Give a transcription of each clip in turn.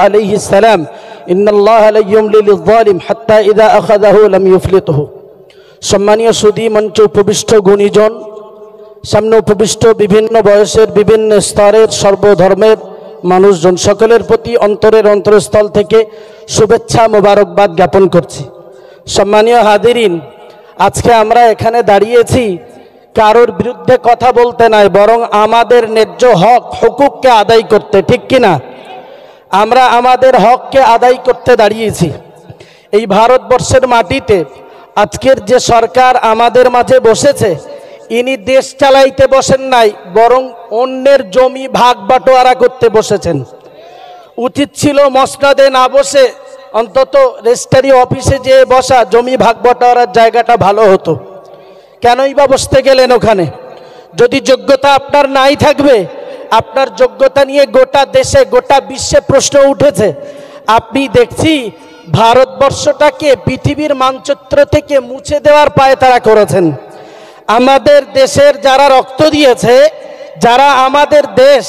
আলাইহিস সালাম ইন্নাল্লাহা লা ইউমলি লিয-যালিম হাত্তা ইযা আখাযাহু লাম ইউফলিতহু। সম্মানীয় সুধী মঞ্চে উপবিষ্ট গুণীজন, সামনে উপবিষ্ট বিভিন্ন বয়সের বিভিন্ন স্তরের সর্বধর্মের মানুষজন, সকলের প্রতি অন্তরের অন্তরস্থল থেকে শুভেচ্ছা মোবারকবাদ জ্ঞাপন করছি। সম্মানীয় হাজিরিন, আজকে আমরা এখানে দাঁড়িয়েছি কারোর বিরুদ্ধে কথা বলতে নয়, বরং আমাদের ন্যায্য হক হুকুককে আদায় করতে, ঠিক কিনা? আমরা আমাদের হককে আদায় করতে দাঁড়িয়েছি। এই ভারতবর্ষের মাটিতে আজকের যে সরকার আমাদের মাঝে বসেছে, ইনি দেশ চালাইতে বসেন নাই, বরং অন্যের জমি ভাগ বাটোয়ারা করতে বসেছেন। উচিত ছিল মসনদে না বসে অন্তত রেজিস্ট্রি অফিসে যেয়ে বসা, জমি ভাগ বাটোয়ারার জায়গাটা ভালো হতো। কেনই বা বসতে গেলেন ওখানে? যদি যোগ্যতা আপনার নাই থাকবে, আপনার যোগ্যতা নিয়ে গোটা দেশে গোটা বিশ্বে প্রশ্ন উঠেছে। আপনি দেখছি ভারতবর্ষটাকে পৃথিবীর মানচিত্র থেকে মুছে দেওয়ার পায়তারা করেছেন। আমাদের দেশের যারা রক্ত দিয়েছে, যারা আমাদের দেশ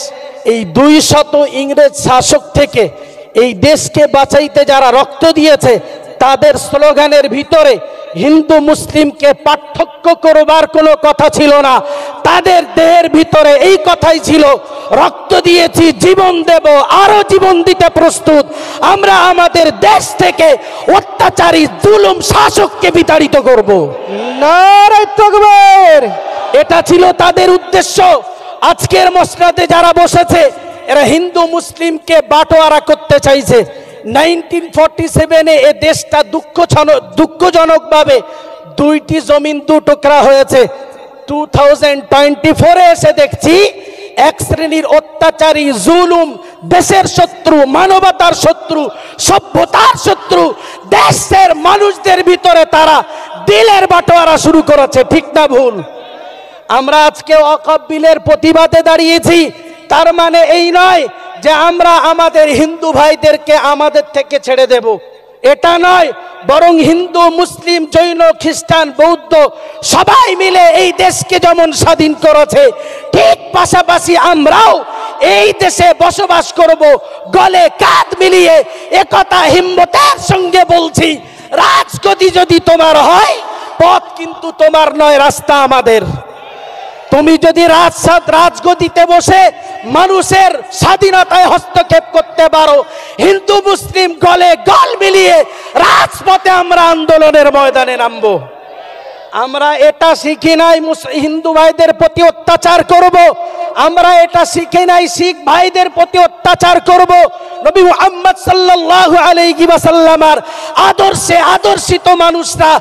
এই 200 ইংরেজ শাসক থেকে এই দেশকে বাঁচাইতে যারা রক্ত দিয়েছে, তাদের স্লোগানের ভিতরে হিন্দু মুসলিমকে পার্থক্য করবার কোনো কথা ছিল না। তাদের দেহের ভিতরে এই কথাই ছিল, রক্ত দিয়েছি, জীবন দেব, আরো জীবন দিতে প্রস্তুত। আমরা আমাদের দেশ থেকে অত্যাচারী জুলুম শাসককে বিতাড়িত করব। নারে তাকবীর! এটা ছিল তাদের উদ্দেশ্য। আজকের মসনদে যারা বসেছে, এরা হিন্দু মুসলিমকে বাটোয়ারা করতে চাইছে। 1947-এ এ দেশটা দুঃখজনকভাবে 2টি জমিন 2 টুকরা হয়েছে। 2024-এ এসে দেখছি এক শ্রেণীর অত্যাচারী জুলুম, দেশের শত্রু, মানবতার শত্রু, সভ্যতার শত্রু, দেশের মানুষদের ভিতরে তারা দিলের বাটোয়ারা শুরু করেছে। ঠিক না ভুল? আমরা আজকে ওয়াকফ বিলের প্রতিবাদে দাঁড়িয়েছি। তার মানে এই নয় যে আমরা আমাদের হিন্দু ভাইদেরকে আমাদের থেকে ছেড়ে দেব, এটা নয়। বরং হিন্দু, মুসলিম, জৈন, খ্রিস্টান, বৌদ্ধ সবাই মিলে এই দেশকে যেমন স্বাধীন করেছে, ঠিক পাশাপাশি আমরাও এই দেশে বসবাস করব গলে কাঁধ মিলিয়ে। একথা হিম্মতের সঙ্গে বলছি। রাজগদি যদি তোমার হয়, পথ কিন্তু তোমার নয়, রাস্তা আমাদের। তুমি যদি রাজগদিতে বসে মানুষের স্বাধীনতায় হস্তক্ষেপ করতে পারো, হিন্দু মুসলিম গলে গল মিলিয়ে রাজপথে আমরা আন্দোলনের ময়দানে নামবো। আমরা এটা শিখি নাই হিন্দু ভাইদের প্রতি অত্যাচার করব। আমরা এটা শিখি নাই শিখ ভাইদের প্রতি অত্যাচার করব। নবী মুহাম্মদ সাল্লাল্লাহু আলাইহি ওয়াসাল্লামের আদর্শে আদর্শিত মানুষরা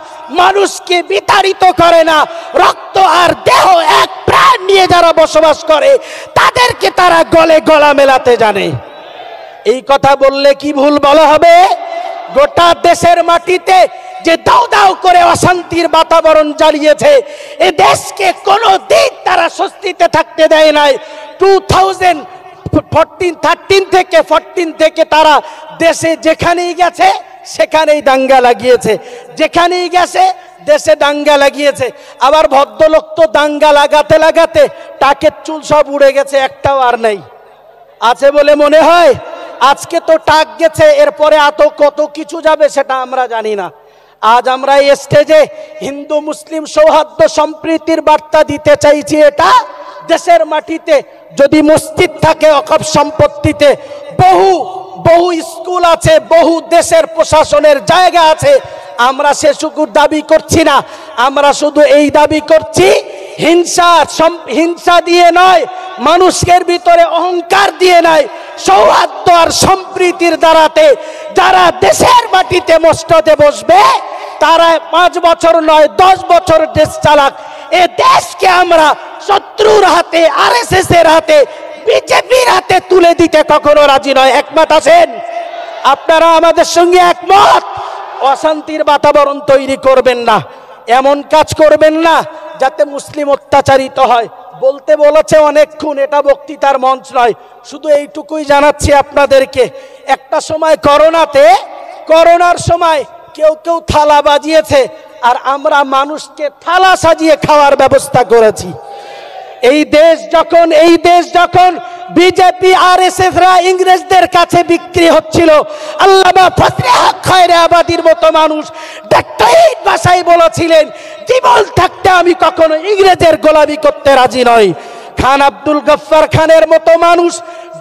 মানুষকে বিতাড়িত করে না। রক্ত আর দেহ এক প্রাণ নিয়ে যারা বসবাস করে, তাদেরকে তারা গলে গলা মেলাতে জানে। এই কথা বললে কি ভুল বলা হবে? গোটা দেশের মাটিতে যে দাও দাও করে অশান্তির বাতাবরণ জ্বালিয়েছে, এ দেশকে কোনো দিন তারা স্বস্তিতে থাকতে দেয় নাই। 2014 থেকে তারা দেশে যেখানেই গেছে সেখানেই দাঙ্গা লাগিয়েছে, যেখানেই গেছে দেশে দাঙ্গা লাগিয়েছে। আবার ভদ্রলোক তো দাঙ্গা লাগাতে লাগাতে টাকের চুল সব উড়ে গেছে, একটাও আর নেই। আছে বলে মনে হয়? আজকে তো টাক গেছে, এরপরে কত কিছু যাবে সেটা আমরা জানি না। আজ আমরা এই স্টেজে হিন্দু মুসলিম সৌহার্দ্য সম্প্রীতির বার্তা দিতে চাইছি। এটা দেশের মাটিতে যদি মসজিদ থাকে, ওয়াকফ সম্পত্তিতে বহু বহু স্কুল আছে, বহু দেশের প্রশাসনের জায়গা আছে। আমরা সেসুকুর দাবি করছি না। আমরা শুধু এই দাবি করছি, হিংসা দিয়ে নয়, মানুষের ভিতরে অহংকার দিয়ে নয়, সৌহার্দ্য আর সম্প্রীতির দ্বারাতে যারা দেশের মাটিতে মসনদে বসবে, তারা 5 বছর নয় 10 বছর দেশ চালাক। এ দেশকে আমরা শত্রুর হাতে, আরএসএস এর হাতে, বিজেপির হাতে তুলে দিতে কখনো রাজি নয়। একমত আছেন? আপনারা আমাদের সঙ্গে একমত? অশান্তির বাতাবরণ তৈরি করবেন না, এমন কাজ করবেন না যাতে মুসলিম অত্যাচারিত হয়। বলতে বলেছে অনেকক্ষণ, এটা বক্তৃতার মঞ্চ নয়। শুধু এইটুকুই জানাচ্ছি আপনাদেরকে, একটা সময় করোনার সময় কেউ কেউ থালা বাজিয়েছে, আর আমরা মানুষকে থালা সাজিয়ে খাওয়ার ব্যবস্থা করেছি। এই দেশ যখন বিজেপি আরএসএসরা ইংরেজদের কাছে বিক্রি হচ্ছিল। আল্লামা ফজলে হক খায়রে আবাদীর মতো মানুষ ডাক্তারির ভাষায় বলেছিলেন, জীবন থাকতে আমি কখনো ইংরেজের গোলামি করতে রাজি নই। খান আব্দুল গফফার খানের মতো মানুষ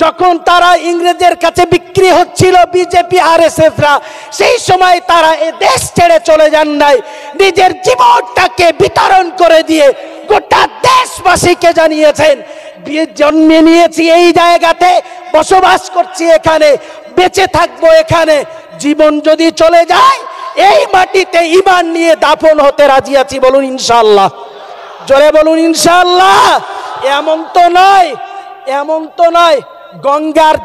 যখন তারা ইংরেজের কাছে বিক্রি হচ্ছিল বিজেপি আরএসএসরা, সেই সময় তারা এ দেশ ছেড়ে চলে যান নাই, নিজের জীবনটাকে বিতরণ করে দিয়ে গোটা দেশবাসীকে জানিয়েছেন জন্মে নিয়েছি এই জায়গাতে, বসবাস করছি এখানে, বেঁচে থাকবো এখানে, জীবন যদি চলে যায় এই মাটিতে ঈমান নিয়ে দাফন হতে রাজি আছি। বলুন ইনশাআল্লাহ, জোরে বলুন ইনশাআল্লাহ। এমন তো নয় গঙ্গার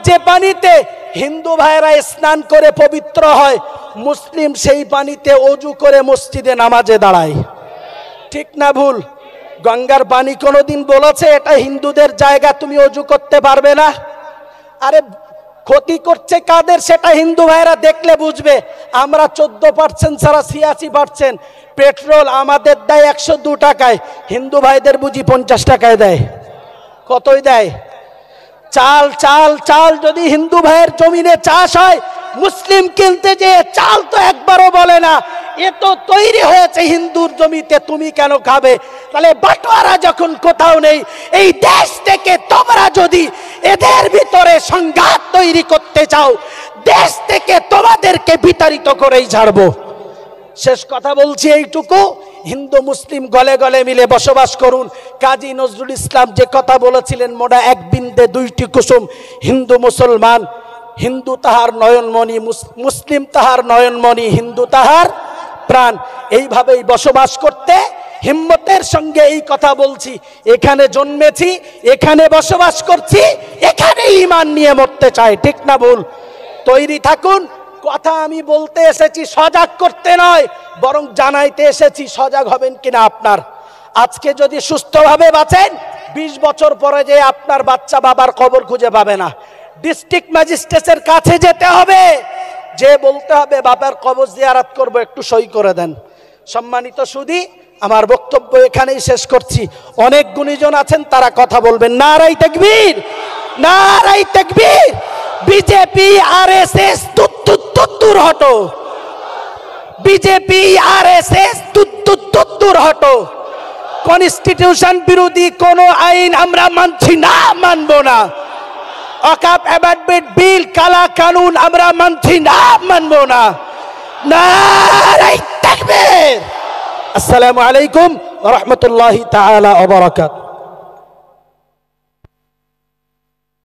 যে পানিতে হিন্দু ভাইরা স্নান করে পবিত্র হয়, মুসলিম সেই পানিতে ওযু করে মসজিদে নামাজে দাঁড়ায়। ঠিক না ভুল? গঙ্গার পানি কোনোদিন বলেছে এটা হিন্দুদের জায়গা, তুমি ওযু করতে পারবে না? আরে ক্ষতি করছে কাদের সেটা হিন্দু ভাইরা দেখলে বুঝবে। আমরা 14% ছাড়া 86%। পেট্রোল আমাদের দেয় 102 টাকায়, হিন্দু ভাইদের বুঝি 50 টাকায় দেয়। কতই দেয়? চাল যদি হিন্দু ভাইয়ের জমিনে চাষ হয়, মুসলিম কিনতে যে চাল তো একবারও বলে না এ তো তৈরি হয়েছে হিন্দুর জমিতে, তুমি কেন খাবে? তাহলে বাটোয়ারা যখন কোথাও নেই, এই দেশ থেকে তোমরা যদি এদের ভিতরে সংঘাত তৈরি করতে চাও, দেশ থেকে তোমাদেরকে বিতাড়িত করেই ছাড়বো। শেষ কথা বলছি এইটুকু, হিন্দু মুসলিম গলে গলে মিলে বসবাস করুন। কাজী নজরুল ইসলাম যে কথা বলেছিলেন, মোরা এক বিন্দে দুইটি কুসুম, হিন্দু মুসলমান, হিন্দু তাহার নয়নমণি, মুসলিম তাহার নয়নমণি, হিন্দু তাহার প্রাণ। এইভাবেই বসবাস করতে হিম্মতের সঙ্গে এই কথা বলছি। এখানে জন্মেছি, এখানে বসবাস করছি, এখানে ঈমান নিয়ে মরতে চাই। ঠিক না ভুল? তৈরি থাকুন। কথা আমি বলতে এসেছি সজাগ করতে নয়, বরং জানাইতে এসেছি সজাগ হবেন কিনা আপনার। আজকে যদি সুস্থভাবে বাঁচেন, 20 বছর পরে যে আপনার বাচ্চা বাবার কবর খুঁজে পাবে না। ডিস্ট্রিক্ট ম্যাজিস্ট্রেটের কাছে যেতে হবে, যে বলতে হবে বাবার কবর জিয়ারত করব, একটু সই করে দেন। সম্মানিত সুধী, আমার বক্তব্য এখানেই শেষ করছি। অনেক গুণীজন আছেন, তারা কথা বলবেন। নারায়ে তাকবীর, নারায়ে তাকবীর। বিজেপি আরএসএস দূর হটো, বিজেপি আরএসএস দূর হটো। কনস্টিটিউশন বিরোধী কোন আইন আমরা মানছি না, মানব না। ওয়াকফ অ্যামেন্ডমেন্ট বিল, কালা কানুন আমরা মানছি না, মানব না। নারায়ে তাকবীর। আসসালামু আলাইকুম ওয়া রাহমাতুল্লাহি তাআলা ওয়া বারাকাতুহু।